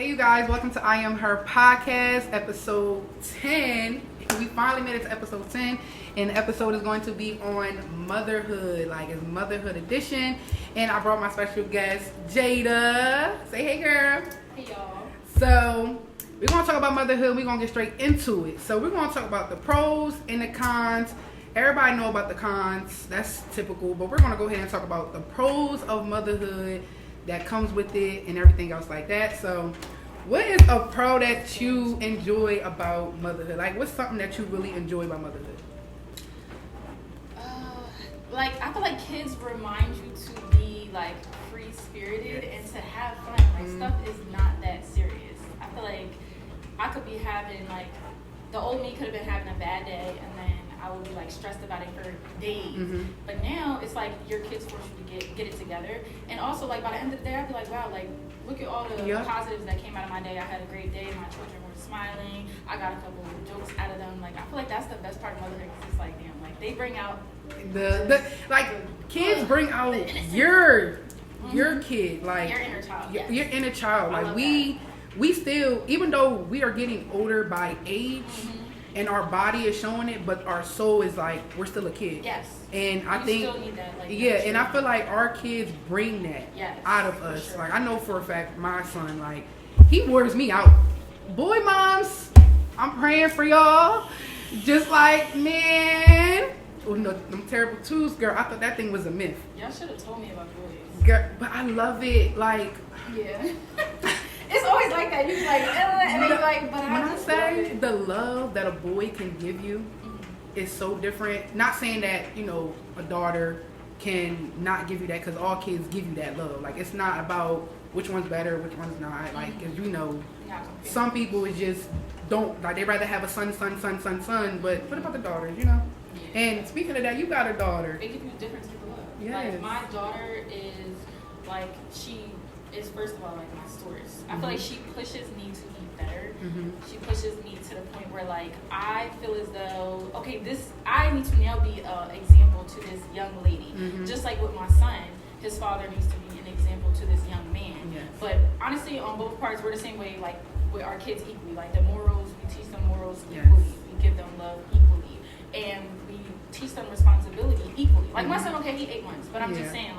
Hey you guys, welcome to IAMHER podcast, episode 10. We finally made it to episode 10, and the episode is going to be on motherhood, like it's motherhood edition. And I brought my special guest, Jada. Say hey girl. Hey y'all. So we're going to talk about motherhood. We're going to get straight into it. So we're going to talk about the pros and the cons. Everybody know about the cons, that's typical, but we're going to go ahead and talk about the pros of motherhood that comes with it and everything else like that. So what is a pro that you enjoy about motherhood? Like, what's something that you really enjoy about motherhood? I feel like kids remind you to be like free-spirited and to have fun. Like stuff is not that serious. I feel like I could be having the old me could have been having a bad day, and then I would be stressed about it for days. But now it's like your kids force you to get it together. And also by the end of the day, I'd be like, wow, look at all the positives that came out of my day. I had a great day. My children were smiling. I got a couple of jokes out of them. I feel like that's the best part of motherhood. It's damn, they bring out the kids bring out your kid, your inner child. Yes. Your inner child. We still, even though we are getting older by age, and our body is showing it, but our soul is we're still a kid. Yes. And I think still need that, and I feel like our kids bring that out of us. Sure. I know for a fact my son, he wears me out. Boy moms, I'm praying for y'all. Just man. Oh no, them terrible twos, girl. I thought that thing was a myth. Y'all should have told me about boys. Girl, but I love it. Yeah. It's always like that. You be and then you're but when I say the love that a boy can give you is so different. Not saying that, a daughter can not give you that, because all kids give you that love. It's not about which one's better, which one's not. Because some people is just don't, they rather have a son. But what about the daughters, Yeah. And speaking of that, you got a daughter. They give you different type of love. Yes. My daughter is, she is, first of all, my source. I feel like she pushes me to be better. She pushes me to the point where I feel as though, I need to now be an example to this young lady. Just like with my son, his father needs to be an example to this young man. Yes. But honestly, on both parts, we're the same way, with our kids equally. The morals, we teach them morals equally. We give them love equally. And we teach them responsibility equally. My son, he 8 months, but I'm just saying,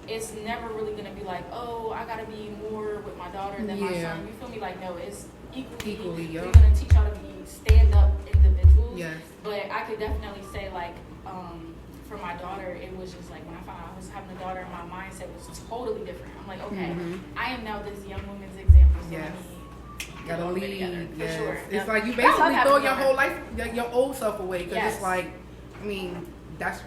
it's never really gonna be I gotta be more with my daughter than my son. You feel me? No, it's equally. We're gonna teach y'all to be stand-up individuals. Yes. But I could definitely say for my daughter, it was just when I found out I was having a daughter, my mindset was totally different. I'm okay, I am now this young woman's example. So yes. Gotta lead. Yes. For sure. It's you basically throw your whole life, your old self away, because it's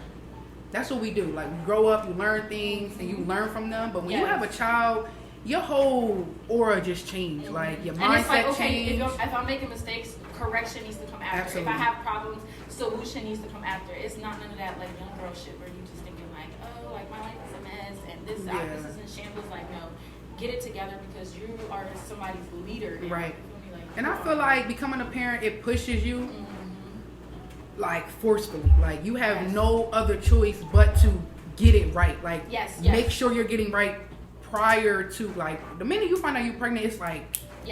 that's what we do. We grow up, you learn things, and you learn from them. But when you have a child, your whole aura just changed. Your mindset changed. If I'm making mistakes, correction needs to come after. Absolutely. If I have problems, solution needs to come after. It's not none of that young girl shit where you just thinking my life is a mess and this is in shambles. No, get it together, because you are somebody's leader. Right. And I feel becoming a parent, it pushes you. Forcefully, you have no other choice but to get it right. Make sure you're getting right prior to the minute you find out you're pregnant. It's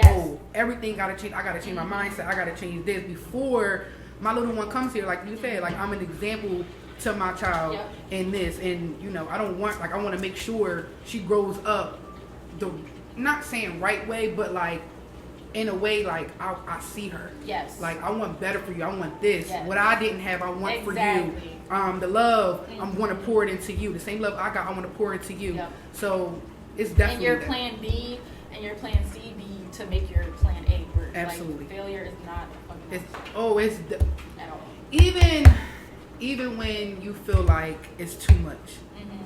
oh, everything gotta change. I gotta change my mindset. I gotta change this before my little one comes here. Like you said, I'm an example to my child in this, and I don't want I want to make sure she grows up the, not saying right way, but in a way I see her. Yes. I want better for you. I want this. Yes. What I didn't have, I want for you. The love, I'm going to pour it into you. The same love I got, I want to pour it into you. Yep. So it's definitely. And your plan B and your plan C be to make your plan A work. Absolutely. Failure is not a fucking at all. Even when you feel it's too much.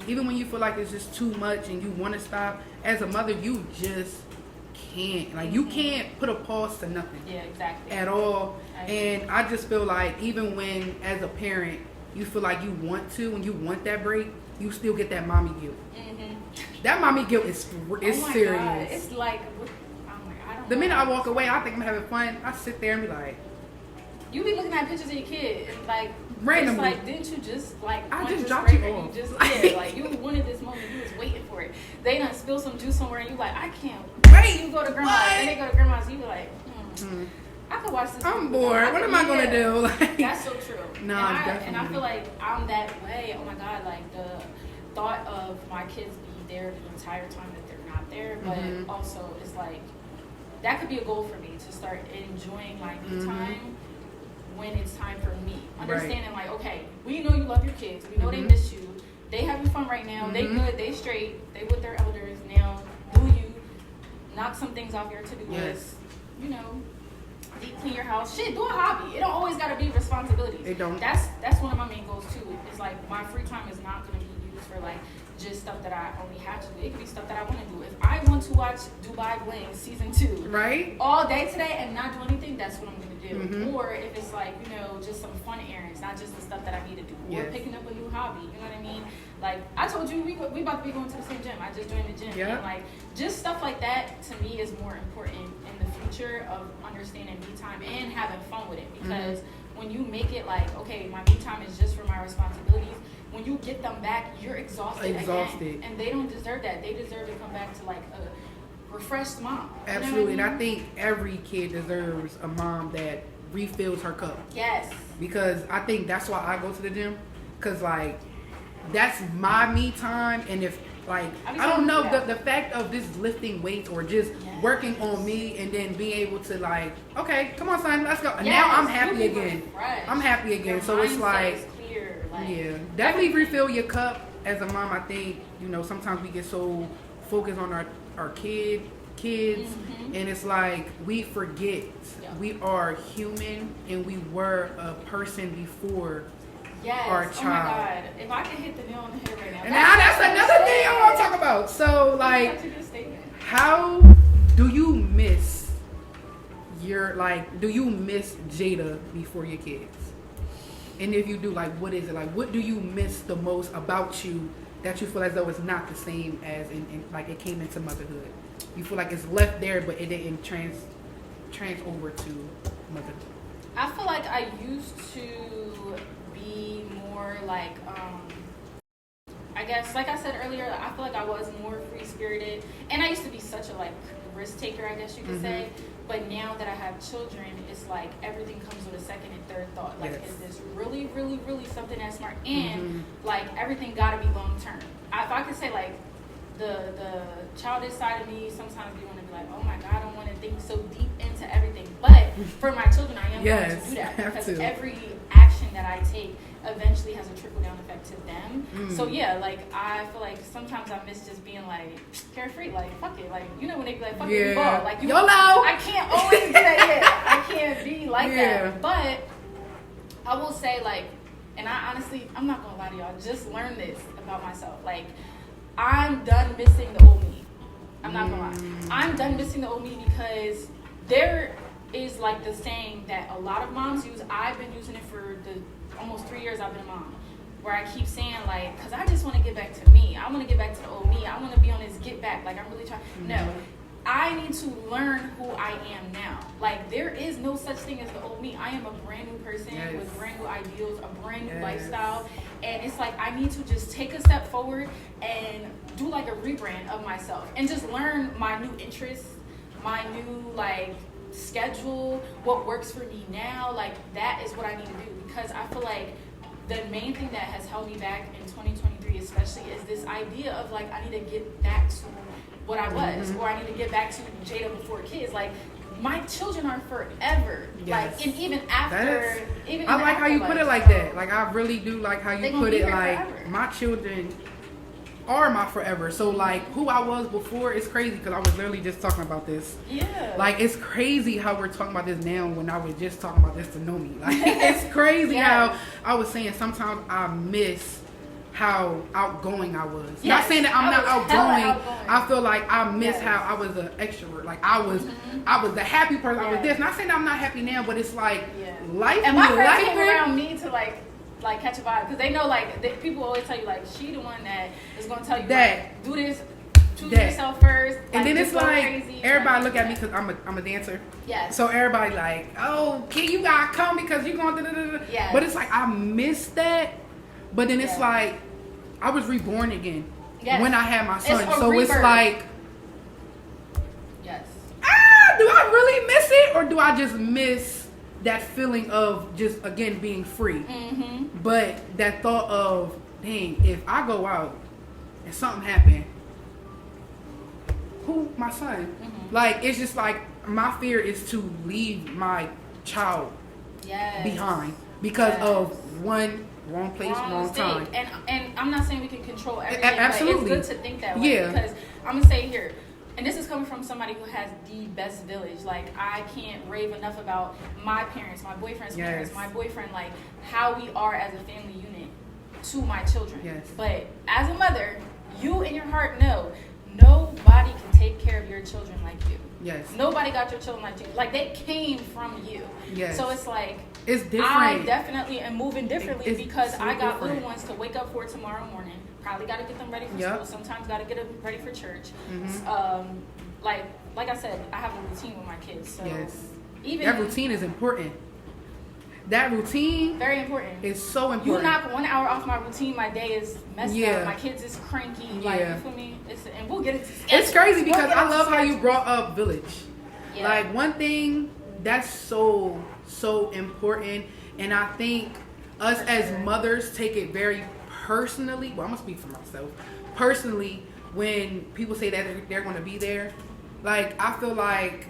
Even when you feel it's just too much and you want to stop, as a mother, you just can't. You can't put a pause to nothing. Yeah, exactly. At all. And I just feel even when, as a parent, you feel you want to and you want that break, you still get that mommy guilt. That mommy guilt is serious. God. It's I don't the know. minute I walk away, I think I'm having fun. I sit there and be you be looking at pictures of your kid and randomly. It's didn't you just I just dropped you off. You wanted this moment, you was waiting for it. They done spill some juice somewhere and you I can't wait. You go to grandma and they go, sometimes you be like, I could watch this. I'm bored. What am I gonna do? Like, that's so true. No, definitely. And I feel like I'm that way. Oh my God, like the thought of my kids be there the entire time that they're not there, but also it's like that could be a goal for me to start enjoying my me time when it's time for me. Understanding like, okay, we know you love your kids. We know they miss you. They having fun right now. They good. They straight. They with their elders now. Do you knock some things off your to-do list? You know, deep clean your house. Shit, do a hobby. It don't always gotta be responsibilities. It don't. That's one of my main goals too. It's like my free time is not gonna be used for like just stuff that I only have to do. It could be stuff that I want to do. If I want to watch Dubai Bling season 2, all day today and not do anything, that's what I'm gonna do. Or if it's like, you know, just some fun errands, not just the stuff that I need to do. Or picking up a new hobby. You know what I mean? Like I told you, we about to be going to the same gym. I just joined the gym. And like just stuff like that to me is more important in the future of understanding me time and having fun with it. Because when you make it like, okay, my me time is just for my responsibilities, when you get them back, you're exhausted again. And they don't deserve that. They deserve to come back to like a refreshed mom. Absolutely. You know what I mean? And I think every kid deserves a mom that refills her cup. Yes. Because I think that's why I go to the gym. Because like that's my me time. And if like I don't know, the fact of just lifting weights or just working on me and then being able to like, okay, come on son, let's go. Now I'm happy again. I'm happy again. Your so it's like like, definitely refill your cup. As a mom, I think, you know, sometimes we get so focused on our kids and it's like we forget we are human and we were a person before our child. Oh my God. If I could hit the nail on the head right now. And now that's another thing I want to talk about. So like, how do you miss do you miss Jada before your kids? And if you do, like, what is it? Like, what do you miss the most about you that you feel as though it's not the same as in like it came into motherhood? You feel like it's left there, but it didn't trans over to motherhood. I feel like I used to be more like, I guess, like I said earlier, I feel like I was more free-spirited. And I used to be such a, like, risk taker, I guess you could say. But now that I have children, it's like everything comes with a second and third thought. Like, is this really, really, really something that's smart? And, like, everything got to be long-term. If I could say, like, the childish side of me, sometimes you want to be like, oh, my God, I don't want to think so deep into everything. But for my children, I am going to do that. Because every action that I take eventually has a trickle-down effect to them. So, yeah, like, I feel like sometimes I miss just being, like, carefree. Like, fuck it. Like, you know when they be like, fuck it, we ball. Like, YOLO! I can't always do that. I can't be like that. But I will say, like, and I honestly, I'm not going to lie to y'all, just learn this about myself. Like, I'm done missing the old me. I'm not going to lie. I'm done missing the old me because there is, like, the saying that a lot of moms use. I've been using it for the almost 3 years I've been a mom, where I keep saying, like, because I just want to get back to me. I want to get back to the old me. I want to be on this get back. Like, I'm really trying. No, I need to learn who I am now. Like, there is no such thing as the old me. I am a brand new person with brand new ideals, a brand new lifestyle. And it's like, I need to just take a step forward and do, like, a rebrand of myself and just learn my new interests, my new, like, schedule, what works for me now. Like, that is what I need to do, because I feel like the main thing that has held me back in 2023 especially is this idea of, like, I need to get back to what I was, or I need to get back to Jada before kids. Like, my children are forever. Like, and even after, I like how you put it like that. Like, I really do like how you put it. Like, forever. My children are my forever. So, like, who I was before is crazy, because I was literally just talking about this. Like, it's crazy how we're talking about this now when I was just talking about this to know me. Like, it's crazy how I was saying sometimes I miss how outgoing I was. Not saying that I'm not outgoing. I feel like I miss how I was an extrovert. Like, I was the happy person. I was this. Not saying that I'm not happy now, but it's like life. And my friends came around me to like catch a vibe, because they know, like, people always tell you, like, she the one that is going to tell you that, like, do this, choose yourself first. And then it's like everybody look at me because I'm a dancer. So everybody like, oh, kid, you gotta come because you going to But it's like I miss that. But then it's like I was reborn again when I had my son. So rebirth. It's like, do I really do I just miss that feeling of just, again, being free. But that thought of, dang, if I go out and something happened, who? My son. Like, it's just like, my fear is to leave my child behind because of one wrong place, wrong time. And I'm not saying we can control everything, absolutely. but it's good to think that way because I'm going to say here, and this is coming from somebody who has the best village. Like, I can't rave enough about my parents, my boyfriend's parents, my boyfriend, like, how we are as a family unit to my children. But as a mother, you in your heart know nobody can take care of your children like you. Nobody got your children like you. Like, they came from you. So it's like, it's different. I definitely am moving differently because so I got different. little ones to wake up for tomorrow morning. Probably got to get them ready for school. Sometimes got to get them ready for church. Like I said, I have a routine with my kids. So even that routine is important. That routine, very important. Is so important. You knock 1 hour off my routine, my day is messed up. My kids is cranky. Like, you feel me? And we'll get into it's crazy because I love how you brought up village. Like, one thing that's so important, and I think us as mothers take it very personally. Well, I'm gonna speak for myself. Personally, when people say that they're gonna be there, like, I feel like,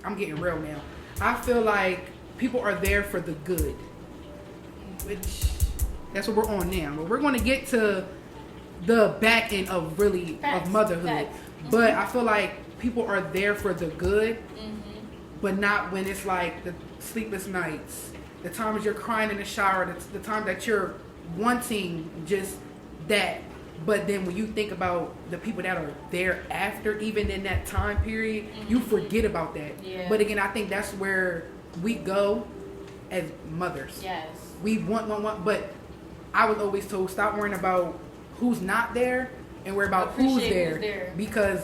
I'm getting real now. I feel like people are there for the good, which that's what we're on now. But we're going to get to the back end of of motherhood. But I feel like people are there for the good, but not when it's like the sleepless nights, the times you're crying in the shower, the time that you're wanting just that. But then when you think about the people that are there after, even in that time period, you forget about that. But again, I think that's where we go as mothers. We want, but I was always told, stop worrying about who's not there and worry about who's there. Because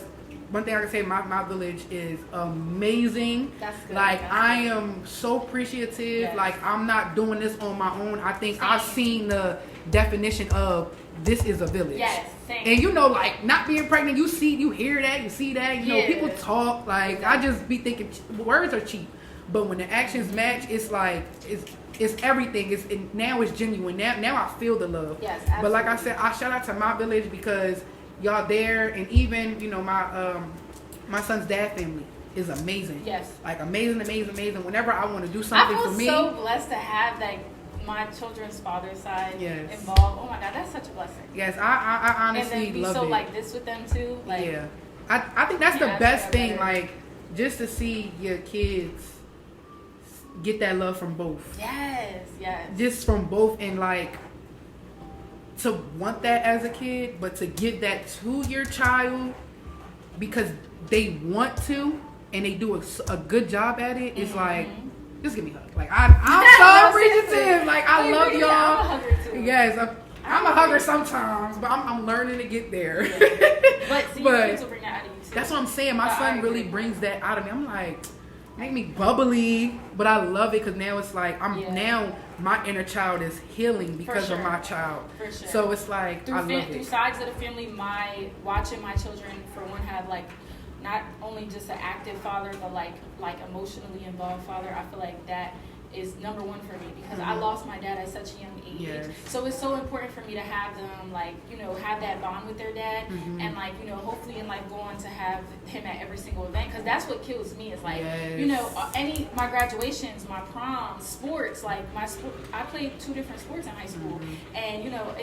one thing I can say, my village is amazing. That's good. Like, I am so appreciative. Like, I'm not doing this on my own. I think I've seen the definition of this is a village. And you know, like, not being pregnant, you hear that, you see that, you know, people talk. Like, I just be thinking words are cheap. But when the actions match, it's like, it's everything. Now it's genuine. Now I feel the love. But like I said, I shout out to my village because y'all there, and even, you know, my son's dad family is amazing. Like, amazing. Whenever I want to do something for me, I feel so blessed to have, like, my children's father's side involved. Oh my God, that's such a blessing. I honestly and then be love so it. Like this with them too. Like, I think that's the best thing. Like, just to see your kids get that love from both. Just from both, and like, to want that as a kid, but to give that to your child because they want to and they do a good job at it. It's like, just give me a hug. Like, I'm so appreciative. Like, I love y'all. I'm a hugger too. I'm a hugger sometimes, but I'm learning to get there. But see, your kids will bring that out of you too. That's what I'm saying. My son really brings that out of me. I'm like, make me bubbly, but I love it because now it's like now my inner child is healing because of my child. So it's like, I love it. Through sides of the family, watching my children, for one, have like not only just an active father, but like emotionally involved father. I feel like that is number one for me because I lost my dad at such a young age. So it's so important for me to have them, like, you know, have that bond with their dad, and like, you know, hopefully in like going to have him at every single event, because that's what kills me is like, you know, my graduations, my proms, sports, like I played 2 different sports in high school, and you know,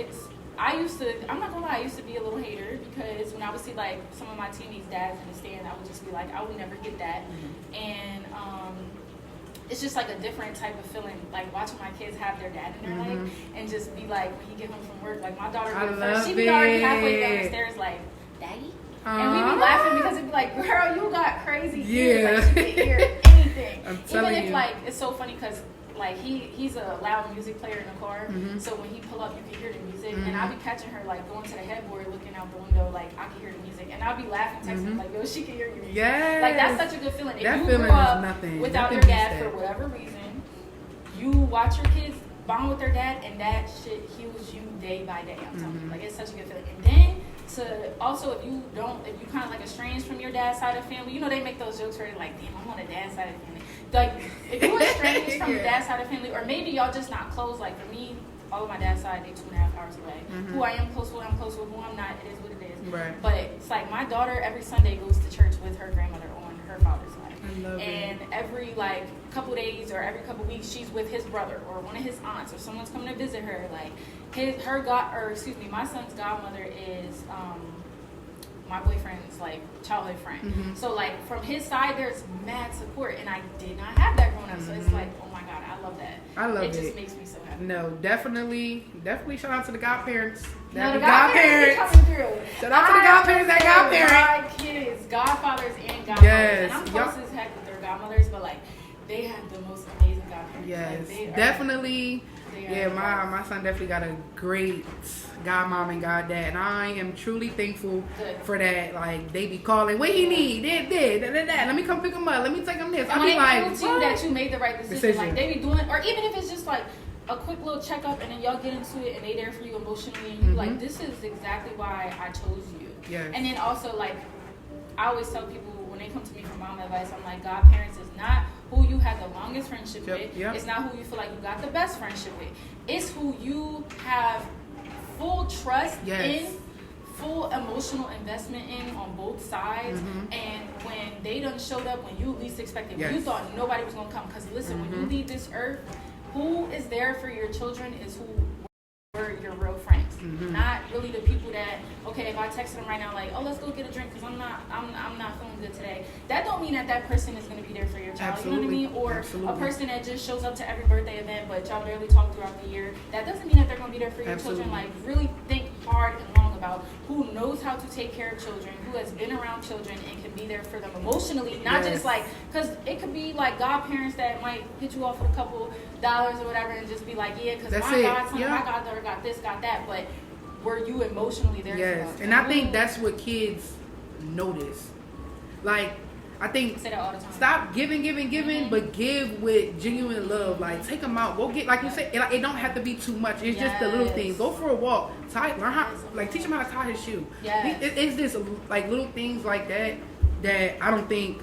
I'm not gonna lie, I used to be a little hater because when I would see like some of my teammates' dads in the stand, I would just be like, I would never get that. And it's just like a different type of feeling, like watching my kids have their dad in their life and just be like, when you get home from work, like my daughter, she be already halfway down the stairs like, Daddy? And we be laughing because it'd be like, girl, you got crazy ears. Like, she can hear anything. Even if like, it's so funny because like he's a loud music player in the car, so when he pull up, you can hear the music, and I'll be catching her like going to the headboard, looking out the window, like I can hear the music, and I'll be laughing, texting like, yo, she can hear your music. Like, that's such a good feeling. If you grew up without your dad for whatever reason, you watch your kids bond with their dad, and that shit heals you day by day. I'm telling you, like, it's such a good feeling. And then to also, if you kind of like estranged from your dad's side of the family, you know, they make those jokes where they're like, damn, I'm on the dad's side of the family. Like, if you estranged from your dad's side of the family, or maybe y'all just not close, like for me, all of my dad's side, they 2.5 hours away. Mm-hmm. Who I am close with, I'm close with. Who I'm not, it is what it is. Right. But it's like my daughter every Sunday goes to church with her grandmother on her father's side. I love and it. every like couple days or every couple weeks, she's with his brother or one of his aunts, or someone's coming to visit her. Like my son's godmother is my boyfriend's like childhood friend. Mm-hmm. So like from his side, there's mad support, and I did not have that growing up. So it's like, oh my god, I love that. I love it. It just makes me so happy. No, definitely shout out to the godparents. No, the godparents coming through. Shout out to the godparents that godparent. My kids, godfathers and godmothers. Yes. And I'm close as heck with their godmothers, but like they have the most amazing godparents. Yes, like, definitely. Yeah, my son definitely got a great godmom and goddad, and I am truly thankful for that. Like, they be calling, what he need, let me come pick him up, let me take him this. And I be like, prove to you that you made the right decision, like they be doing, or even if it's just like a quick little checkup, and then y'all get into it, and they there for you emotionally, and you like, this is exactly why I chose you. Yes. And then also, like, I always tell people when they come to me for mom advice, I'm like, godparents is not who you had the longest friendship with. Yep. It's not who you feel like you got the best friendship with. It's who you have full trust in, full emotional investment in on both sides. And when they done showed up when you least expected, when you thought nobody was going to come. Because listen, when you leave this earth, who is there for your children is who were your real friends. Not really the people that, okay, if I texted them right now, like, oh, let's go get a drink because I'm not feeling good today. That don't mean that person is going to be there for your child. Absolutely. You know what I mean? Or a person that just shows up to every birthday event, but y'all barely talk throughout the year. That doesn't mean that they're going to be there for your children. Like, really think hard and long about who knows how to take care of children, who has been around children and can be there for them emotionally. Not just like, because it could be like godparents that might hit you off with a couple dollars or whatever and just be like, yeah, because my godson, my goddaughter got this, got that, but were you emotionally there for them? And I think that's what kids notice. Like, I think, say that all the time. Stop giving, but give with genuine love. Like, take them out. Go get, like you said, it don't have to be too much. It's just the little things. Go for a walk. Learn how, like, teach him how to tie his shoe. It's just, like, little things like that I don't think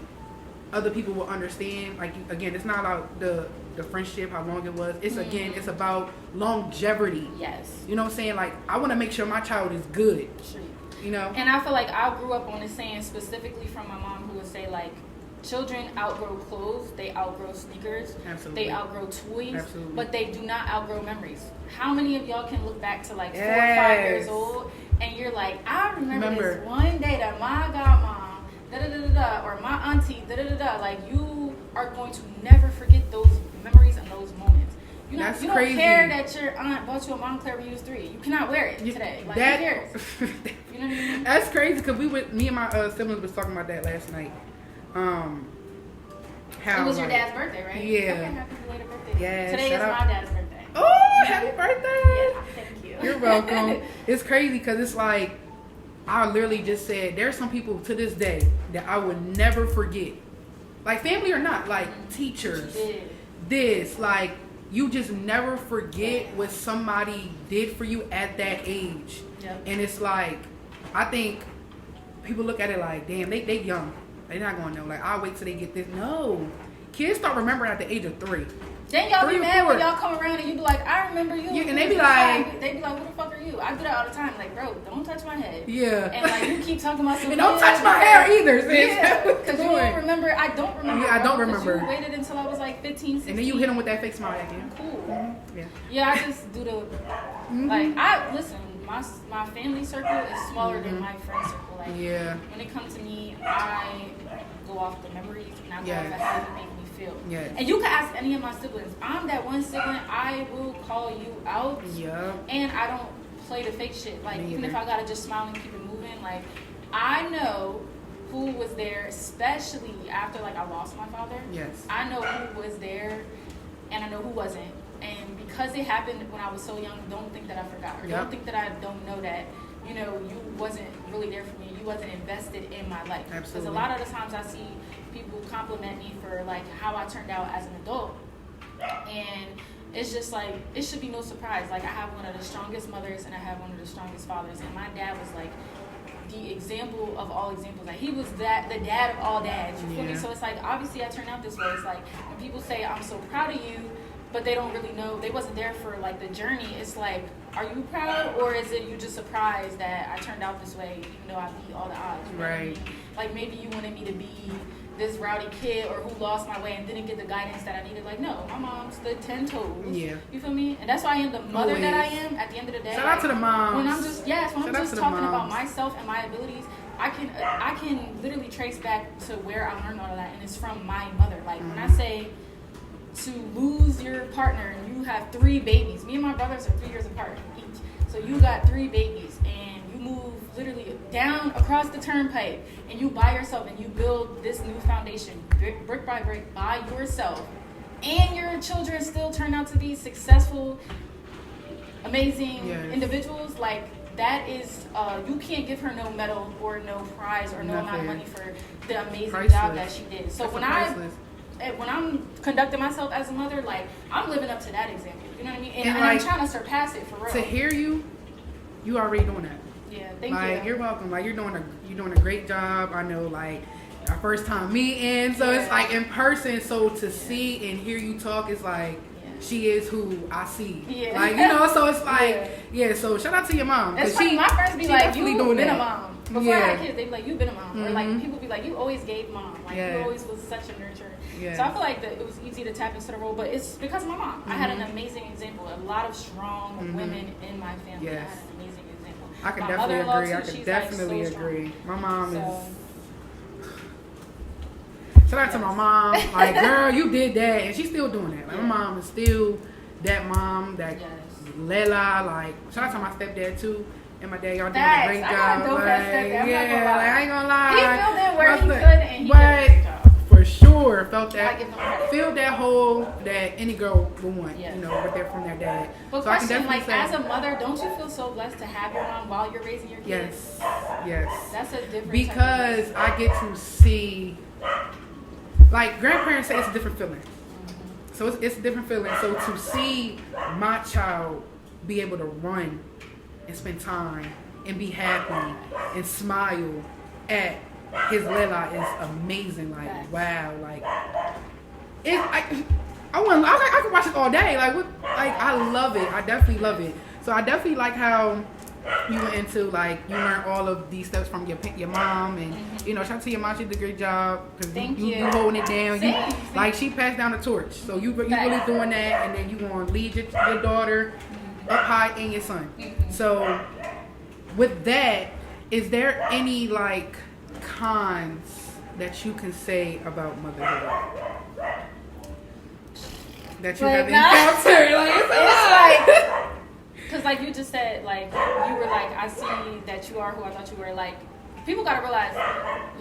other people will understand. Like, again, it's not about the friendship, how long it was. It's again, it's about longevity. Yes. You know what I'm saying? Like, I want to make sure my child is good. True. You know? And I feel like I grew up on this saying specifically from my mom, who would say, like, children outgrow clothes, they outgrow sneakers, they outgrow toys, but they do not outgrow memories. How many of y'all can look back to like 4 or 5 years old and you're like, I remember this one day that my godmom, da-da-da-da-da, or my auntie, da-da-da-da, like, you are going to never forget those memories and those moments. You know, you don't care that your aunt bought you a Montclair when you was 3. You cannot wear it today. Like, who cares? You know what I mean? That's crazy, because me and my siblings was talking about that last night. How it was your dad's birthday, right? Yeah. Okay, happy belated birthday. Yeah. Today is my dad's birthday. Oh, happy birthday! Yeah, thank you. You're welcome. It's crazy because it's like, I literally just said, there's some people to this day that I would never forget. Like, family or not, like teachers. Like, you just never forget what somebody did for you at that age. Yep. And it's like, I think people look at it like, damn, they young. They're not going to know. Like, I'll wait till they get this. No. Kids start remembering at the age of 3. Then y'all be mad when y'all come around and you be like, I remember you. Yeah, and they be like, who the fuck are you? I do that all the time. Like, bro, don't touch my head. Yeah. And like, you keep talking about something. And don't touch my hair either, sis. Yeah, because you don't remember. I don't remember. Yeah, I don't remember. You waited until I was like 15, 16. And then you hit them with that fake smile again. Cool. Yeah. Yeah, I just do like, listen, my family circle is smaller than my friend circle. Like, when it comes to me, I go off the memories and I go off of how you make me feel. Yes. And you can ask any of my siblings. I'm that one sibling, I will call you out. Yeah. And I don't play the fake shit. Like, even if I gotta just smile and keep it moving, like, I know who was there, especially after, like, I lost my father. Yes. I know who was there and I know who wasn't. And because it happened when I was so young, don't think that I forgot. Or don't think that I don't know that, you know, you wasn't really there for me. You wasn't invested in my life. Absolutely. Because a lot of the times I see people compliment me for, like, how I turned out as an adult. And it's just like, it should be no surprise. Like, I have one of the strongest mothers and I have one of the strongest fathers. And my dad was, like, the example of all examples. Like, he was the dad of all dads. You feel me? So it's like, obviously, I turned out this way. It's like, when people say, I'm so proud of you, but they don't really know, they wasn't there for, like, the journey. It's like, are you proud, or is it you just surprised that I turned out this way, even though I beat all the odds? Right. Like, maybe you wanted me to be this rowdy kid or who lost my way and didn't get the guidance that I needed. Like, no, my mom stood 10 toes. Yeah. You feel me? And that's why I am the mother that I am at the end of the day. Shout out to the moms. When I'm just, when I'm just talking about myself and my abilities, I can literally trace back to where I learned all of that, and it's from my mother. Like, when I say to lose your partner and you have 3 babies, me and my brothers are 3 years apart each. So you got 3 babies and you move literally down across the turnpike and you by yourself and you build this new foundation brick by brick by yourself, and your children still turn out to be successful, amazing individuals. Like, that is, you can't give her no medal or no prize or no amount of money for the amazing job that she did. So when I'm conducting myself as a mother, like, I'm living up to that example. You know what I mean? And like, I'm trying to surpass it for real. To hear you already doing that. Yeah, thank you. Like, you're welcome. Like, you're doing a great job. I know, like, our first time meeting, so it's like in person. So to see and hear you talk, it's like she is who I see. Yeah. Like, you know, so it's like, so shout out to your mom. It's funny, my friends be like, you've been a mom. Before I had kids, they be like, you've been a mom. Or like, people be like, you always gave mom. Like, you always was such a nurturer. Yeah. So I feel like that it was easy to tap into the role, but it's because of my mom. I had an amazing example. A lot of strong women in my family. Yes. I had an amazing example. I can definitely agree. I can definitely agree. My mom is... Shout out to my mom. Like, girl, you did that. And she's still doing that. Like, my mom is still that mom, that Lela. Like, shout out to my stepdad, too. And my dad, y'all doing a great job. Like, I ain't gonna lie. He filled in where he could, and he did a great job. For sure, felt that hole that any girl would want, you know, right there from their dad. But so question, like, as a mother, don't you feel so blessed to have your mom while you're raising your kids? Yes. That's a different because I get to see, like, grandparents say it's a different feeling. So it's a different feeling. So to see my child be able to run and spend time and be happy and smile at his Lela is amazing. Like, wow. Like, I could watch it all day. Like, I love it. I definitely love it. So I definitely like how you went into, like, you learned all of these steps from your mom, and you know, shout out to your mom. She did a great job because you holding it down. Like, she passed down the torch. So you really doing that, and then you gonna lead your daughter up high and your son. So with that, is there any, like, cons that you can say about motherhood that you have encountered? Like, it's like, because, like, you just said, like, you were like, I see that you are who I thought you were. Like, people gotta realize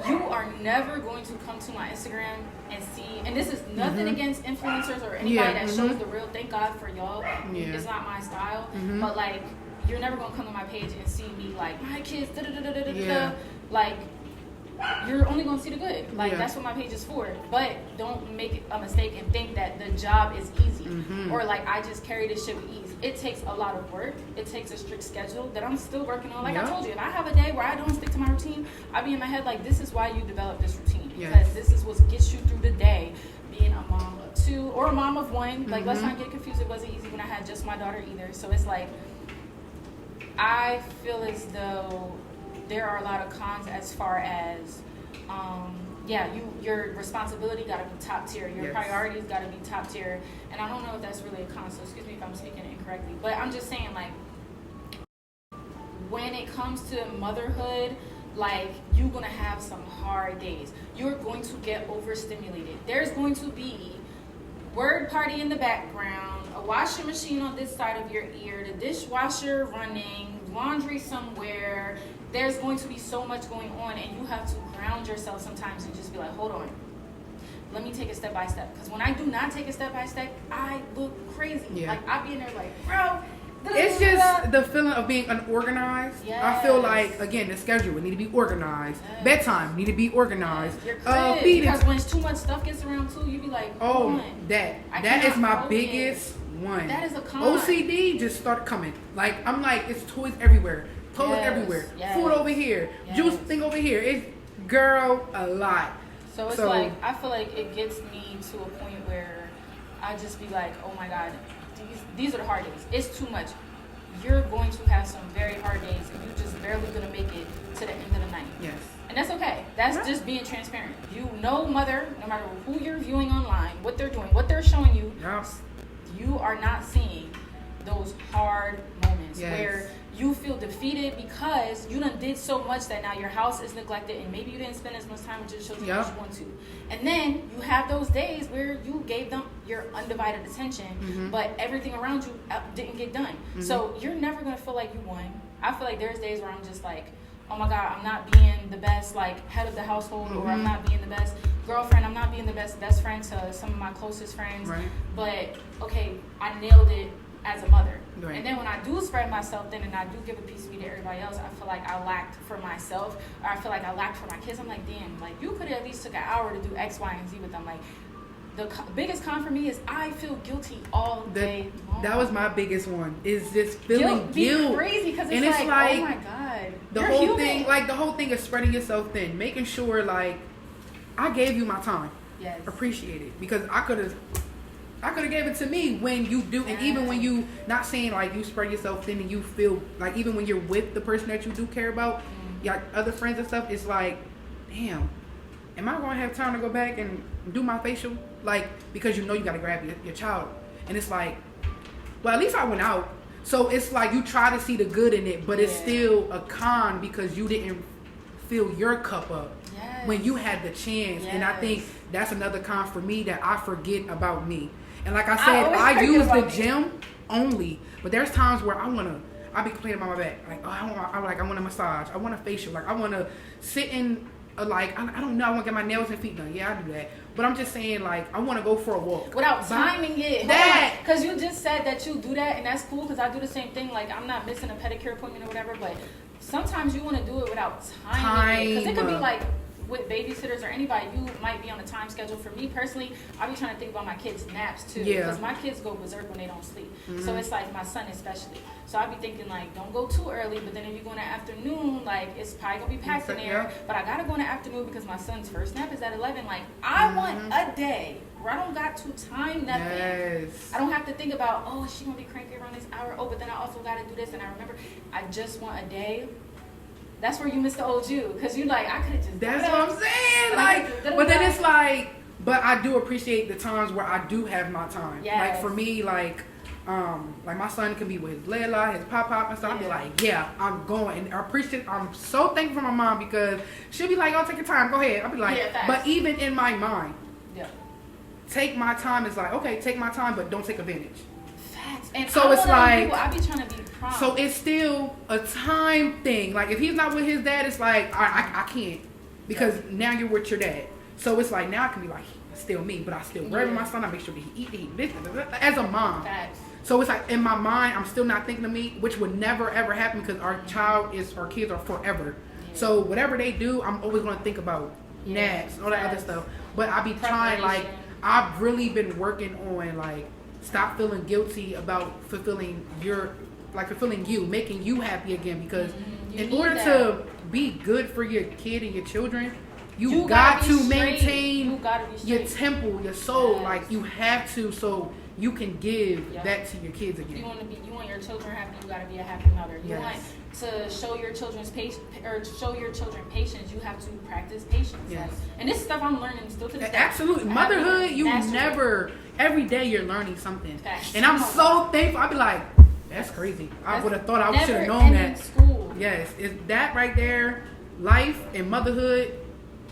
you are never going to come to my Instagram and see, and this is nothing against influencers or anybody that shows the real. Thank God for y'all. It's not my style, but, like, you're never gonna come to my page and see me like, my kids like, you're only gonna see the good. Like, that's what my page is for. But don't make a mistake and think that the job is easy, or like, I just carry this shit with ease. It takes a lot of work. It takes a strict schedule that I'm still working on. Like I told you, if I have a day where I don't stick to my routine, I be in my head like, this is why you develop this routine, because this is what gets you through the day. Being a mom of 2 or a mom of 1, like, let's not get confused. It wasn't easy when I had just my daughter either. So it's like, I feel as though there are a lot of cons as far as, your responsibility got to be top tier. Your priorities got to be top tier. And I don't know if that's really a con, so excuse me if I'm speaking incorrectly. But I'm just saying, like, when it comes to motherhood, like, you're going to have some hard days. You're going to get overstimulated. There's going to be word party in the background, a washing machine on this side of your ear, the dishwasher running, laundry somewhere. There's going to be so much going on, and you have to ground yourself sometimes and just be like, hold on, let me take it step by step. Because when I do not take it step by step, I look crazy. Like, I be in there like, bro. It's just the feeling of being unorganized. I feel like, again, the schedule would need to be organized. Bedtime need to be organized. Your crib, because when too much stuff gets around too, you be like, that is my biggest one. That is a con. OCD just started coming. Like, I'm like, it's toys everywhere. toilet everywhere, food over here, juice thing over here. It's a lot. So it's like, I feel like it gets me to a point where I just be like, oh my God, these are the hard days. It's too much. You're going to have some very hard days, and you're just barely going to make it to the end of the night. Yes. And that's okay. That's just being transparent. You know, mother, no matter who you're viewing online, what they're doing, what they're showing you, you are not seeing those hard moments where you feel defeated because you done did so much that now your house is neglected, and maybe you didn't spend as much time with your children as you want to. And then you have those days where you gave them your undivided attention, but everything around you didn't get done. So you're never going to feel like you won. I feel like there's days where I'm just like, oh my God, I'm not being the best like head of the household, or I'm not being the best girlfriend, I'm not being the best friend to some of my closest friends. Right. But okay, I nailed it as a mother. Right. And then when I do spread myself thin and I do give a piece of me to everybody else, I feel like I lacked for myself, or I feel like I lacked for my kids. I'm like, damn, like you could have at least took an hour to do X, Y, and Z with them. Like the biggest con for me is I feel guilty all day long. That was my biggest one, is just feeling guilt. Crazy, because it's like, oh my God. The whole thing is spreading yourself thin, making sure like I gave you my time. Yes. Appreciate it, because I could have gave it to me when you do, and even when you, not saying like you spread yourself thin and you feel like, even when you're with the person that you do care about, like other friends and stuff, it's like, damn, am I going to have time to go back and do my facial? Like, because you know you got to grab your child. And it's like, well, at least I went out. So it's like you try to see the good in it, but it's still a con because you didn't fill your cup up when you had the chance. And I think that's another con for me, that I forget about me. And like I said, I use the gym only, but there's times where I be complaining about my back. Like, oh, I want a massage. I want a facial. Like, I want to sit in, I don't know, I want to get my nails and feet done. Yeah, I do that. But I'm just saying, like, I want to go for a walk. Without timing it. Because you just said that you do that, and that's cool, because I do the same thing. Like, I'm not missing a pedicure appointment or whatever, but sometimes you want to do it without timing it. Because it could be like, with babysitters or anybody, you might be on a time schedule. For me personally, I be trying to think about my kids' naps too, because my kids go berserk when they don't sleep. So it's like my son especially. So I be thinking like, don't go too early, but then if you go in the afternoon, like it's probably gonna be packed in there. But I gotta go in the afternoon because my son's first nap is at 11. Like I want a day where I don't got to time nothing. I don't have to think about, oh, is she gonna be cranky around this hour? Oh, but then I also gotta do this, and I remember, I just want a day. That's where you miss the old you, because you like, I could have just. That's what I'm saying. Like, but then it's like, but I do appreciate the times where I do have my time. Like for me, like my son can be with his Layla, his pop and stuff. I'll be like, yeah, I'm going. And I appreciate. I'm so thankful for my mom, because she'll be like, oh, take your time, go ahead. I'll be like, but even in my mind, take my time is like, okay, take my time, but don't take advantage. And so it's like, people, I be trying to be prompt. So it's still a time thing. Like if he's not with his dad, it's like I can't, because now you're with your dad. So it's like now I can be like, still me, but I still worry about my son. I make sure that he eat this as a mom. So it's like in my mind, I'm still not thinking of me, which would never ever happen, because our kids are forever. So whatever they do, I'm always going to think about naps and all that other stuff. But I be trying, like I've really been working on like, stop feeling guilty about fulfilling you, making you happy again, because in order to be good for your kid and your children, you got to maintain your temple, your soul. Like you have to, so you can give that to your kids again. You want your children happy, you got to be a happy mother. You want to show your children patience, you have to practice patience. And this stuff I'm learning still to this day. Absolutely. Motherhood, every day you're learning something. And I'm so thankful. I'll be like, that's crazy. I would have thought I should have known that. School. Yes, it's that right there. Life and motherhood,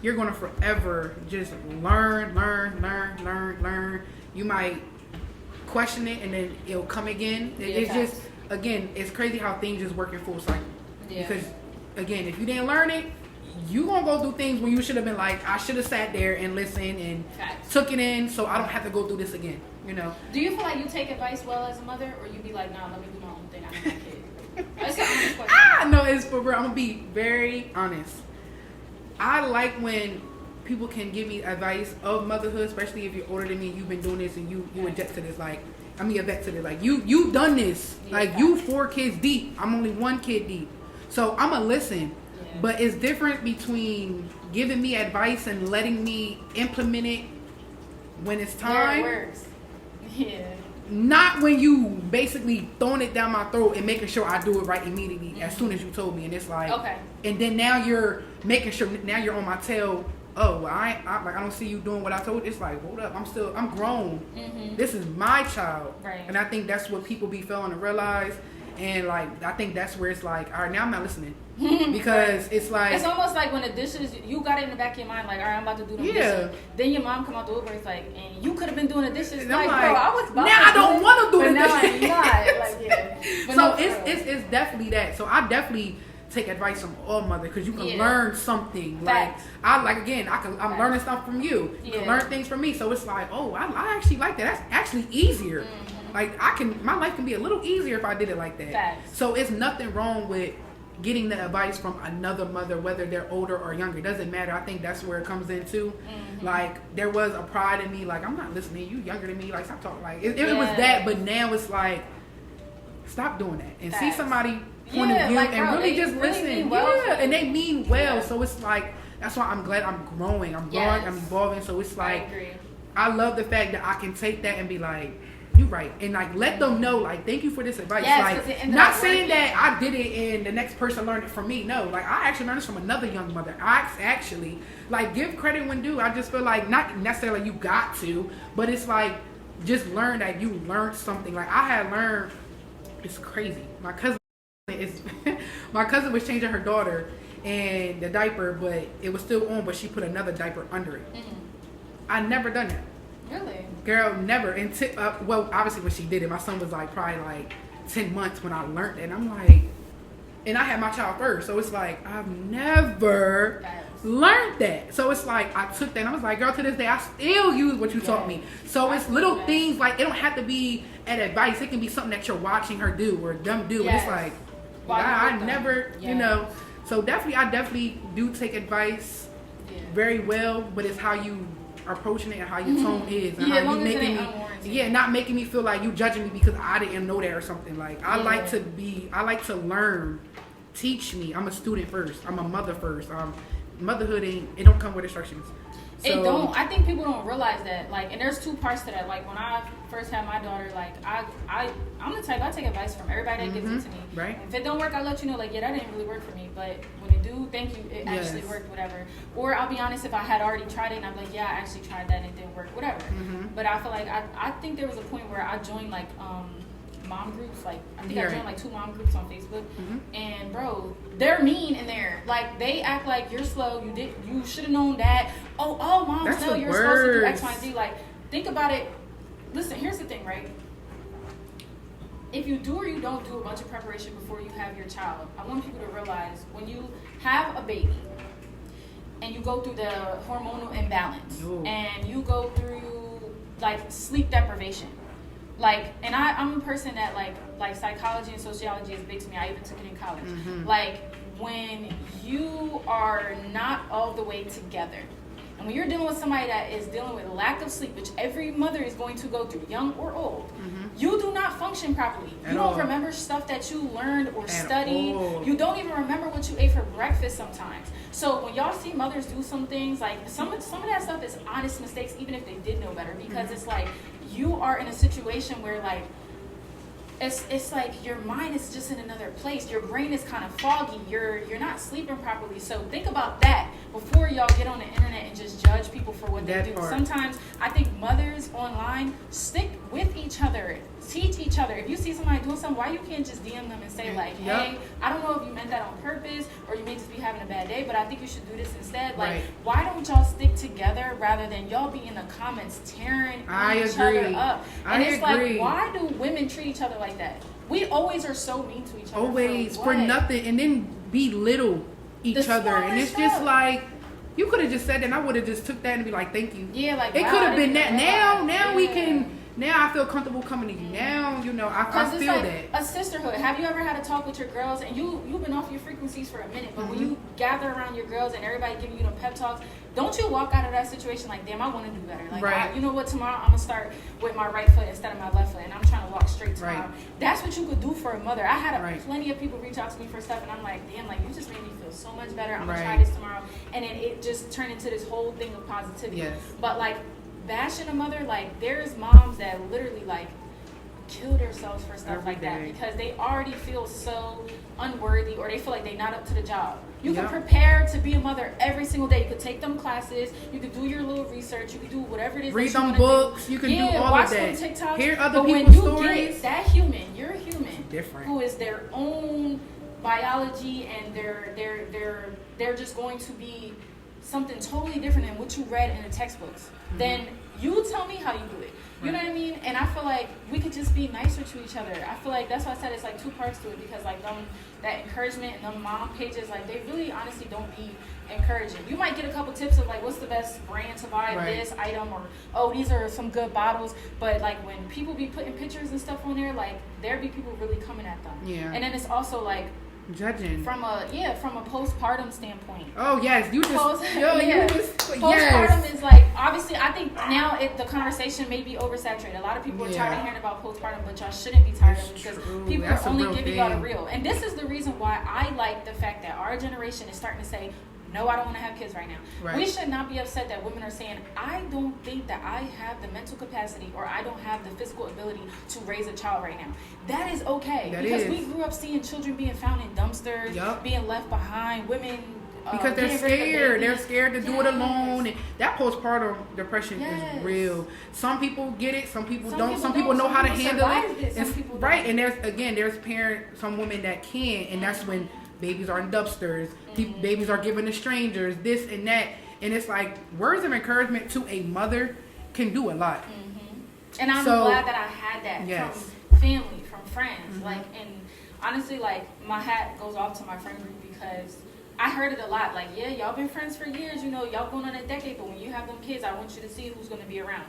you're going to forever just learn. You might question it and then it'll come again. It's just, again, it's crazy how things just work in full cycle. Because, again, if you didn't learn it, you gonna go through things when you should have been like, I should have sat there and listened and took it in, so I don't have to go through this again. You know? Do you feel like you take advice well as a mother, or you be like, nah, let me do my own thing, I have my kid? That's an honest question. No, it's for real. I'm gonna be very honest. I like when people can give me advice of motherhood, especially if you're older than me and you've been doing this and you adjust to this. Like, I mean, a vet to this. Like, you done this. Like, you 4 kids deep. I'm only 1 kid deep. So I'm going to listen. Yeah. But it's different between giving me advice and letting me implement it when it's time. Where it works. Yeah. Not when you basically throwing it down my throat and making sure I do it right immediately as soon as you told me. And it's like, okay. And then now you're making sure, now you're on my tail. Oh, well, I don't see you doing what I told you. It's like, hold up, I'm grown. Mm-hmm. This is my child. Right. And I think that's what people be failing to realize. And like, I think that's where it's like, all right, now I'm not listening. Because right. It's like, it's almost like when the dishes, you got it in the back of your mind, like, all right, I'm about to do the dishes. Then your mom come out the over, it's like, and you could have been doing the dishes. And like, bro, I was about now I don't want to do the dishes. dishes. Now I'm not. Like, yeah. But so no, it's definitely that. So I definitely take advice from all mothers because you can learn something. Facts. I'm learning stuff from you. You can learn things from me. So it's like, oh, I actually like that. That's actually easier. Mm-hmm. Like my life can be a little easier if I did it like that. Facts. So it's nothing wrong with getting the advice from another mother, whether they're older or younger. It doesn't matter. I think that's where it comes into. Mm-hmm. Like there was a pride in me, like I'm not listening. You younger than me, like stop talking. Like it was that, but now it's like stop doing that and see somebody point of view, like, and bro, really just listen. And they mean well. So it's like that's why I'm glad I'm growing. I'm growing. I'm evolving. So it's like I love the fact that I can take that and be like, you right, and like let them know, like thank you for this advice. Like not saying that I did it and the next person learned it from me. No, like I actually learned this from another young mother. I actually like give credit when due. I just feel like not necessarily you got to, but it's like just learn that you learned something. Like I had learned. It's crazy. My cousin was changing her daughter and the diaper, but it was still on, but she put another diaper under it. Mm-hmm. I never done that. Really? Girl, never. And well, obviously when she did it, my son was like probably like 10 months when I learned it. And I'm like, and I had my child first. So it's like, I've never learned that. So it's like, I took that and I was like, girl, to this day, I still use what you taught me. So it's little things, like it don't have to be an advice. It can be something that you're watching her do or them do. And it's like, I never, you know. So I definitely do take advice very well, but it's how you approaching it and how your tone is and how you making me not making me feel like you judging me because I didn't know that or something. Like I like to learn. Teach me. I'm a student first. I'm a mother first. Motherhood it don't come with instructions. So, it don't. I think people don't realize that. Like, and there's two parts to that. Like when I first had my daughter, like I'm the type I take advice from everybody that gives it to me. Right. If it don't work, I'll let you know. Like, that didn't really work for me. But when it do, thank you. It actually worked. Whatever. Or I'll be honest, if I had already tried it and I'm like, I actually tried that and it didn't work. Whatever. Mm-hmm. But I feel like I think there was a point where I joined like mom groups. Like I think I joined like 2 mom groups on Facebook. Mm-hmm. And bro, they're mean in there. Like they act like you're slow. You should have known that. Oh, mom's slow. You're supposed to do X, Y, and Z. Like think about it. Listen, here's the thing, right? If you do or you don't do a bunch of preparation before you have your child, I want people to realize when you have a baby and you go through the hormonal imbalance and you go through like sleep deprivation. Like, and I'm a person that like psychology and sociology is big to me. I even took it in college. Mm-hmm. Like when you are not all the way together, and when you're dealing with somebody that is dealing with lack of sleep, which every mother is going to go through, young or old, you do not function properly. You don't remember stuff that you learned or studied. You don't even remember what you ate for breakfast sometimes. So when y'all see mothers do some things, like some of that stuff is honest mistakes, even if they did know better, because it's like you are in a situation where like it's like your mind is just in another place. Your brain is kind of foggy. You're not sleeping properly. So think about that before y'all get on the internet and just judge people for what they do. Sometimes I think mothers online stick with each other. Teach each other. If you see somebody doing something, why you can't just DM them and say like, hey, I don't know if you meant that on purpose or you may just be having a bad day, but I think you should do this instead. Like, why don't y'all stick together rather than y'all be in the comments tearing each other up? And it's like, why do women treat each other like that? We always are so mean to each other. Always for nothing, and then belittle each other, and it's just like. You could have just said that and I would have just took that and be like, thank you. Yeah, like it could have been that. Now we can now I feel comfortable coming to you. Now, you know, I feel like that. A sisterhood. Have you ever had a talk with your girls and you've been off your frequencies for a minute, but when you gather around your girls and everybody giving you the pep talks, don't you walk out of that situation like, damn, I want to do better. Like, you know what, tomorrow I'm going to start with my right foot instead of my left foot, and I'm trying to walk straight tomorrow. That's what you could do for a mother. I had plenty of people reach out to me for stuff, and I'm like, damn, like, you just made me feel so much better. I'm going to try this tomorrow. And then it just turned into this whole thing of positivity. Yes. But, like, bashing a mother, like, there's moms that literally, like, kill themselves for stuff like that because they already feel so unworthy, or they feel like they're not up to the job. You can prepare to be a mother every single day. You could take them classes, you could do your little research, you could do whatever it is. Read them books, you can do all watch of that. Them TikToks. Hear other but people's when you stories. Get that human, you're a human different. Who is their own biology, and they're just going to be something totally different than what you read in the textbooks. Then you tell me how you do it. You know what I mean? And I feel like we could just be nicer to each other. I feel like that's why I said it's like two parts to it, because like that encouragement and them mom pages, like they really honestly don't be encouraging. You might get a couple tips of like what's the best brand to buy this item, or oh, these are some good bottles, but like when people be putting pictures and stuff on there, like there be people really coming at them. Yeah. And then it's also like judging from a postpartum standpoint. Oh yes, you just postpartum is like, obviously I think now the conversation may be oversaturated. A lot of people are tired of hearing about postpartum, but y'all shouldn't be tired of it, because people are only giving y'all the real. And this is the reason why I like the fact that our generation is starting to say, no, I don't want to have kids right now. We should not be upset that women are saying, I don't think that I have the mental capacity, or I don't have the physical ability to raise a child right now. That is okay. Because we grew up seeing children being found in dumpsters, being left behind, women because they're scared. They're scared to do it alone. And that postpartum depression is real. Some people get it. Some people don't. Some people know how to handle it. Some people and there's some women that can, and that's when babies are in dumpsters. Babies are given to strangers. This and that, and it's like words of encouragement to a mother can do a lot. And I'm glad that I had that from family, from friends. Like, and honestly, like my hat goes off to my friend group, because I heard it a lot. Like, yeah, y'all been friends for years, you know, y'all going on a decade, but when you have them kids, I want you to see who's going to be around.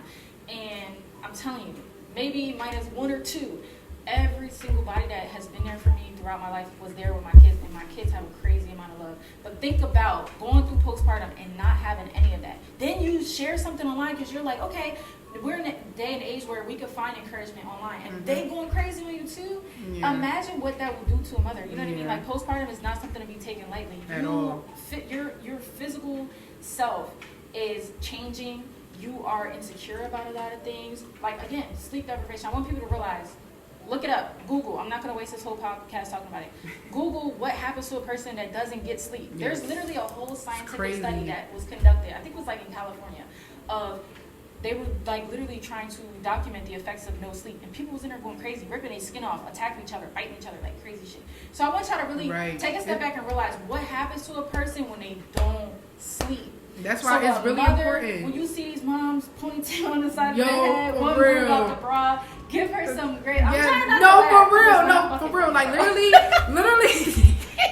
And I'm telling you, maybe minus one or two, every single body that has been there for me throughout my life was there with my kids, and my kids have a crazy amount of love. But think about going through postpartum and not having any of that. Then you share something online because you're like, okay, we're in a day and age where we could find encouragement online, and they going crazy on you too. Imagine what that would do to a mother. You know what I mean? Like, postpartum is not something to be taken lightly. At all. Your physical self is changing. You are insecure about a lot of things. Like, again, sleep deprivation. I want people to realize, look it up. Google. I'm not going to waste this whole podcast talking about it. Google what happens to a person that doesn't get sleep. There's literally a whole scientific study that was conducted. I think it was like in California. They were like literally trying to document the effects of no sleep, and people was in there going crazy, ripping their skin off, attacking each other, biting each other, like crazy shit. So I want y'all to really take a step back and realize what happens to a person when they don't sleep. That's why it's really important. When you see these moms ponytail on the side of their head, one move out the bra, give her some great. I'm trying not to laugh. For real. Like literally.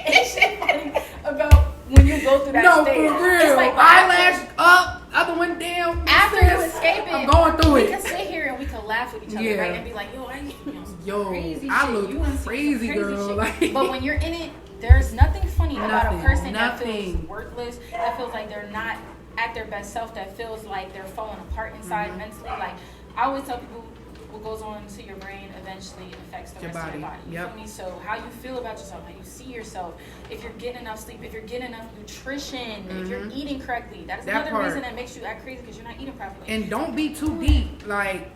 It's shit funny about when you go through that stage. No, for real. It's like eyelash up, other one down. After you escape it, I'm going through we can sit here and we can laugh with each other, right? And be like, crazy I shit. look crazy, girl. Like, but when you're in it, there's nothing funny about a person that feels worthless, that feels like they're not at their best self, that feels like they're falling apart inside mentally. Like, I always tell people, what goes on to your brain eventually affects the rest of your body. You feel me? So how you feel about yourself, how you see yourself, if you're getting enough sleep, if you're getting enough nutrition, if you're eating correctly. That's another reason that makes you act crazy, because you're not eating properly. And don't be too deep. Like,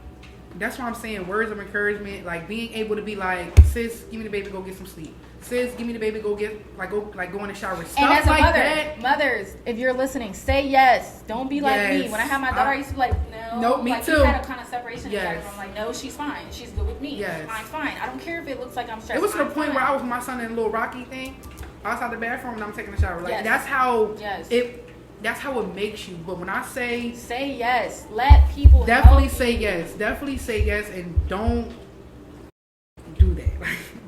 that's why I'm saying words of encouragement, like being able to be like, sis, give me the baby, go get some sleep. Sis, give me the baby, go go in the shower. Stuff and as a like mother, that. Mothers, if you're listening, say yes. Don't be like me. When I had my daughter, I used to be like, no. Nope, me like, too. We had a kind of separation anxiety. I'm like, no, she's fine. She's good with me. Yes. I'm fine. I don't care if it looks like I'm stressed. It was to the point where I was with my son in a little Rocky thing outside the bathroom, and I'm taking a shower. Like that's how that's how it makes you. But when I say yes, let people definitely say yes. Definitely say yes, and don't do that.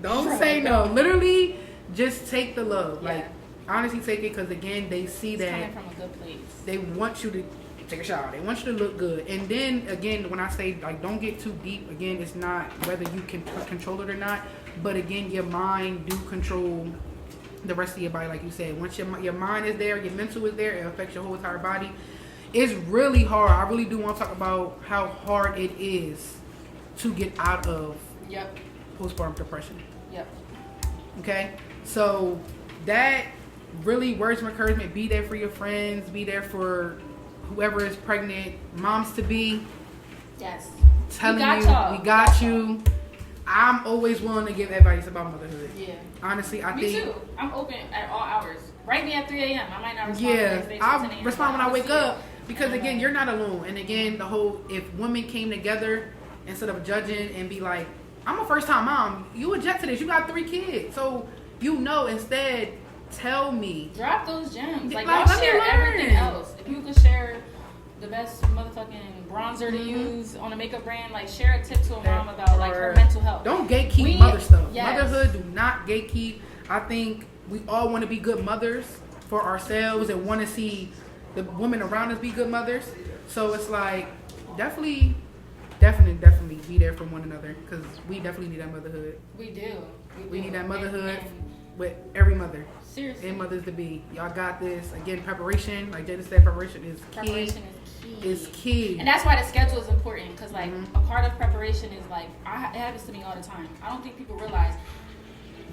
Don't say no. Literally, just take the love. Like honestly, take it, because again, they see that coming from a good place. They want you take a shower. They want you to look good. And then again, when I say like don't get too deep, again, it's not whether you can control it or not, but again, your mind do control the rest of your body. Like you said, once your mind is there, your mental is there, it affects your whole entire body. It's really hard. I really do want to talk about how hard it is to get out of postpartum depression. Okay, so that really, words of encouragement, be there for your friends, be there for whoever is pregnant, moms to be. Yes. Telling we got you. I'm always willing to give advice about motherhood. Yeah. Honestly, I think. Me too. I'm open at all hours. Write me at 3 a.m. I might not respond. Yeah, I'll respond when I wake up. Because again, you're not alone. And again, the whole, if women came together instead of judging and be like, I'm a first time mom, you adjust to this. You got 3 kids. So, instead, tell me. Drop those gems. Like y'all share everything else. If you could share the best motherfucking bronzer to use on a makeup brand, like share a tip to a mom about like her mental health. Don't gatekeep mother stuff. Yes. Motherhood, do not gatekeep. I think we all want to be good mothers for ourselves and want to see the women around us be good mothers. So it's like definitely be there for one another, because we definitely need that motherhood. We do. We need that motherhood with every mother. Seriously. And mothers to be. Y'all got this. Again, preparation, like Jada said, preparation is key. Preparation is key. key. And that's why the schedule is important, because like a part of preparation is like, it happens to me all the time. I don't think people realize,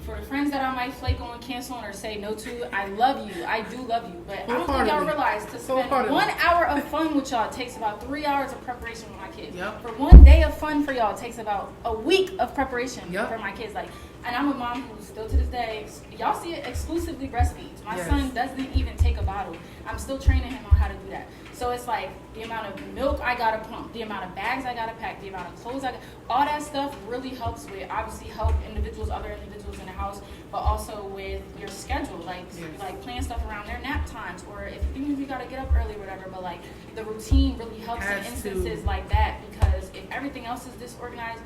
for the friends that I might flake on, cancel on, or say no to, I love you. I do love you. But I don't think y'all realize to spend 1 hour of fun with y'all takes about 3 hours of preparation with my kids. Yep. For 1 day of fun for y'all takes about a week of preparation for my kids. Like, and I'm a mom who still to this day, y'all see it, exclusively breastfeeds. My son doesn't even take a bottle. I'm still training him on how to do that. So it's like the amount of milk I gotta pump, the amount of bags I gotta pack, the amount of clothes all that stuff really helps with, obviously, help individuals, other individuals in the house, but also with your schedule, like plan stuff around their nap times, or even if you gotta get up early or whatever, but like the routine really helps in instances like that, because if everything else is disorganized,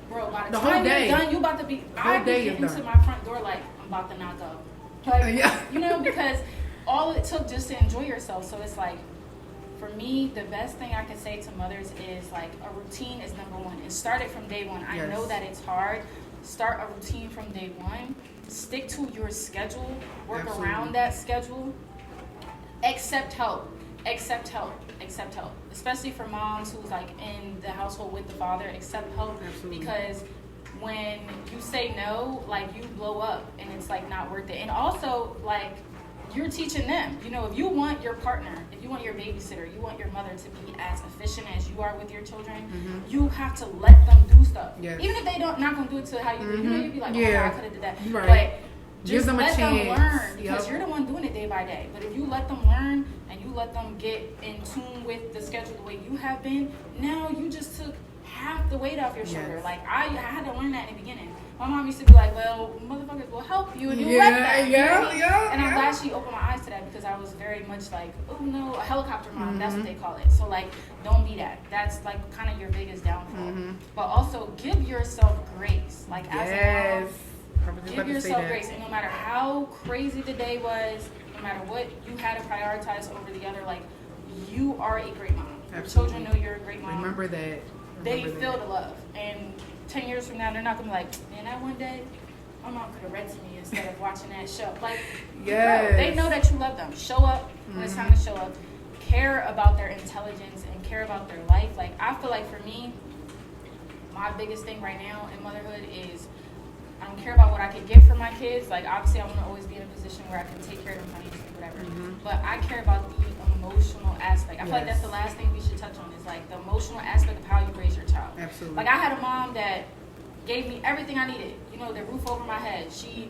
bro, by the time you're done, you about to be, I get into my front door like, I'm about to knock up. Like, because all it took just to enjoy yourself. So it's like, for me, the best thing I can say to mothers is like, a routine is number one, and start it from day one. I know that it's hard. Start a routine from day one. Stick to your schedule. Work around that schedule. Accept help. Especially for moms who's like in the household with the father. Accept help. Because when you say no, like, you blow up and it's like not worth it. And also, like, you're teaching them, if you want your partner, if you want your babysitter, you want your mother to be as efficient as you are with your children, you have to let them do stuff. Even if they not gonna do it to how you do, you'd be like, oh, I could have did that. But just let them learn, because you're the one doing it day by day. But if you let them learn and you let them get in tune with the schedule the way you have been, now you just took half the weight off your shoulder. Like, I had to learn that in the beginning. My mom used to be like, well, motherfuckers will help you, and you let that. And I'm glad she opened my eyes to that, because I was very much like, oh no, a helicopter mom, that's what they call it. So like, don't be that. That's like kind of your biggest downfall. But also give yourself grace. Like, as a mom, give yourself grace. And no matter how crazy the day was, no matter what you had to prioritize over the other, like, you are a great mom. Your children know you're a great mom. Remember that. They feel the love. And 10 years from now, they're not going to be like, man, that one day, my mom could have read to me instead of watching that show. Like, bro, they know that you love them. Show up when it's time to show up. Care about their intelligence and care about their life. Like, I feel like for me, my biggest thing right now in motherhood is, I don't care about what I can get for my kids. Like, obviously, I want to always be in a position where I can take care of them financially, whatever. But I care about the emotional aspect. I feel like that's the last thing we should touch on, is like the emotional aspect of how you raise your child. Absolutely. Like, I had a mom that gave me everything I needed. The roof over my head. She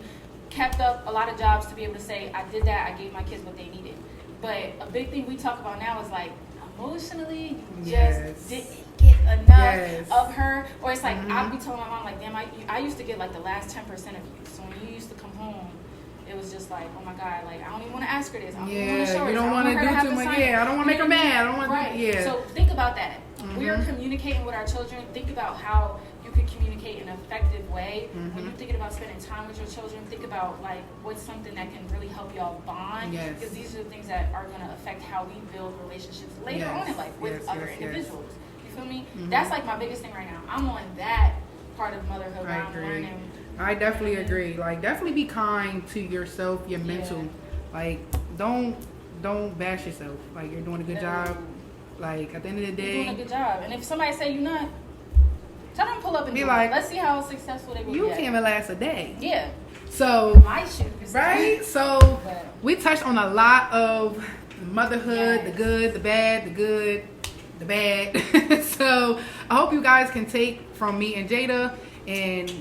kept up a lot of jobs to be able to say, I did that, I gave my kids what they needed. But a big thing we talk about now is like, emotionally, you just didn't get enough of her. Or it's like, I'll be telling my mom, like, damn, I used to get like the last 10% of you. So when you used to come home, it was just like, oh my God, like I don't even want to ask her this. I don't yeah, even want to show her. You don't want to do too much. Yeah, I don't want to make her mad. I don't want to. Yeah. So think about that. We are communicating with our children. Think about how you could communicate in an effective way. When you're thinking about spending time with your children, think about like what's something that can really help y'all bond. Yes. Because these are the things that are going to affect how we build relationships later on in life with other individuals. You feel me? That's like my biggest thing right now. I'm on that part of motherhood where I'm learning. I definitely agree. Like, definitely be kind to yourself, your mental. Like, don't bash yourself. Like, you're doing a good job. Like, at the end of the day, you're doing a good job. And if somebody say you're not, tell them to pull up and be do like, let's see how successful they will be. You can't even last a day. Yeah. So, my shoes. Right? So, we touched on a lot of motherhood, the good, the bad, the good, the bad. So, I hope you guys can take from me and Jada and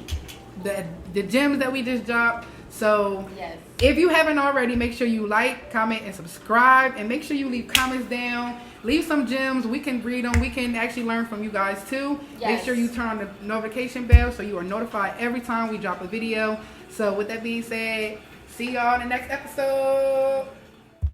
the gems that we just dropped. So if you haven't already, make sure you like, comment, and subscribe, and make sure you leave comments down. Leave some gems. We can read them. We can actually learn from you guys too. Make sure you turn on the notification bell so you are notified every time we drop a video. So with that being said, see y'all in the next episode.